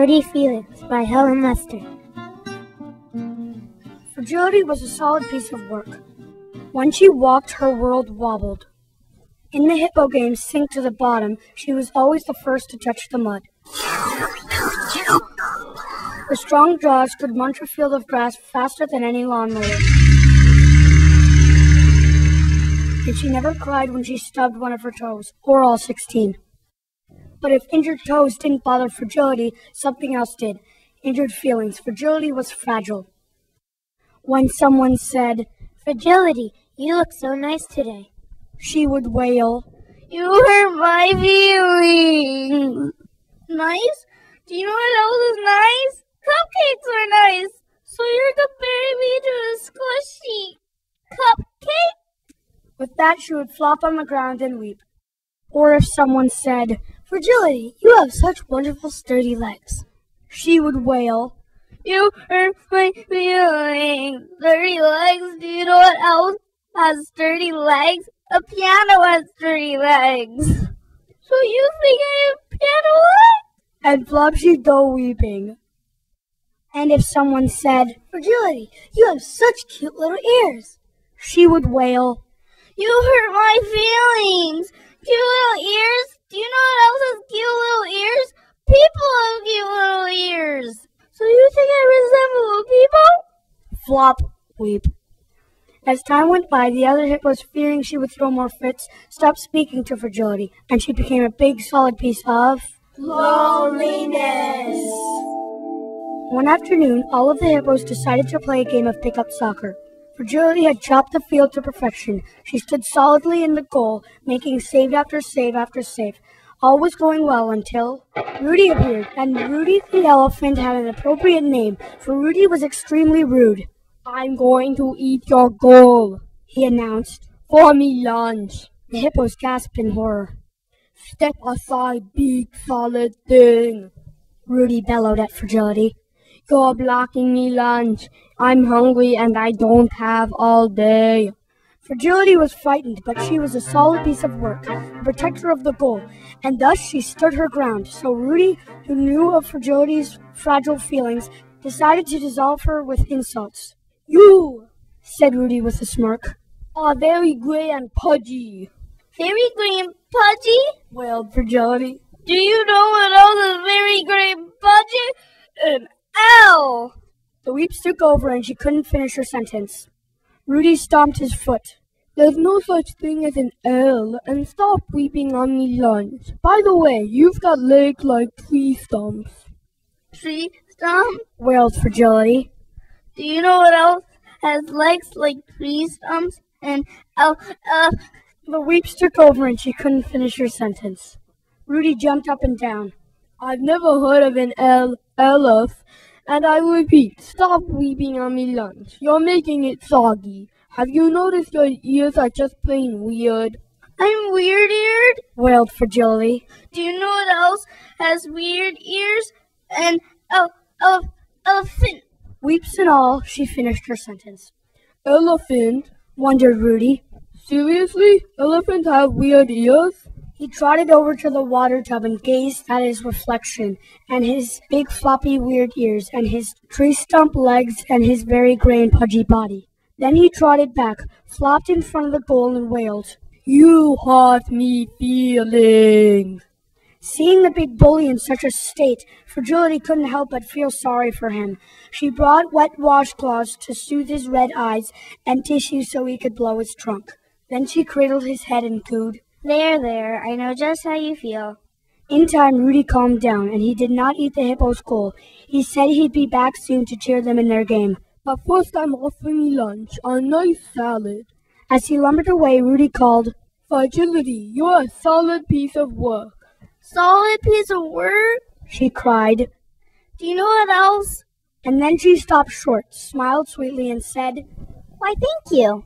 Hurty Feelings by Helen Lester. Fragility was a solid piece of work. When she walked, her world wobbled. In the hippo game, sink to the bottom, she was always the first to touch the mud. Her strong jaws could munch a field of grass faster than any lawnmower. And she never cried when she stubbed one of her toes, or all 16. But if injured toes didn't bother Fragility, something else did. Injured feelings. Fragility was fragile. When someone said, "Fragility, you look so nice today," she would wail, "You hurt my feelings." Nice? Do you know what else is nice? Cupcakes are nice. So you're comparing me to a squishy cupcake? With that, she would flop on the ground and weep. Or if someone said, "Fragility, you have such wonderful sturdy legs," she would wail, "You hurt my feelings." Sturdy legs? Do you know what else has sturdy legs? A piano has sturdy legs. So you think I have piano legs? And flop she'd go weeping. And if someone said, "Fragility, you have such cute little ears," she would wail, "You hurt my feelings." Cute little ears? Do you know what else has cute little ears? People have cute little ears. So you think I resemble people? Flop, weep. As time went by, the other hippos, fearing she would throw more fits, stopped speaking to Fragility, and she became a big, solid piece of loneliness. One afternoon, all of the hippos decided to play a game of pickup soccer. Fragility had chopped the field to perfection. She stood solidly in the goal, making save after save after save. All was going well until Rudy appeared, and Rudy the elephant had an appropriate name, for Rudy was extremely rude. "I'm going to eat your goal," he announced. "For me lunch." The hippos gasped in horror. "Step aside, big solid thing," Rudy bellowed at Fragility. "You're blocking me lunch. I'm hungry and I don't have all day." Fragility was frightened, but she was a solid piece of work, a protector of the goal, and thus she stood her ground. So Rudy, who knew of Fragility's fragile feelings, decided to dissolve her with insults. "You," said Rudy with a smirk, "are very gray and pudgy." "Very gray and pudgy?" wailed Fragility. "Do you know what else is very gray and pudgy? An L." The weeps took over and she couldn't finish her sentence. Rudy stomped his foot. "There's no such thing as an L, and stop weeping on me lunch. By the way, you've got legs like tree stumps." "Tree stump?" wailed Fragility. "Do you know what else has legs like tree stumps? And The weeps took over and she couldn't finish her sentence. Rudy jumped up and down. "I've never heard of an elf, and I repeat, stop weeping on me lunch. You're making it soggy. Have you noticed your ears are just plain weird?" "I'm weird-eared?" wailed Fragility. "Do you know what else has weird ears? An elephant." Weeps and all, she finished her sentence. "Elephant?" wondered Rudy. "Seriously? Elephants have weird ears?" He trotted over to the water tub and gazed at his reflection, and his big floppy weird ears, and his tree stump legs, and his very gray and pudgy body. Then he trotted back, flopped in front of the goal, and wailed, "You hurt me feelings." Seeing the big bully in such a state, Fragility couldn't help but feel sorry for him. She brought wet washcloths to soothe his red eyes and tissue so he could blow his trunk. Then she cradled his head and cooed, There, I know just how you feel." In time, Rudy calmed down, and he did not eat the hippo's goal. He said he'd be back soon to cheer them in their game. "But first I'm offering me lunch, a nice salad." As he lumbered away, Rudy called, "Fragility, you're a solid piece of work." "Solid piece of work?" she cried. "Do you know what else?" And then she stopped short, smiled sweetly, and said, "Why, thank you."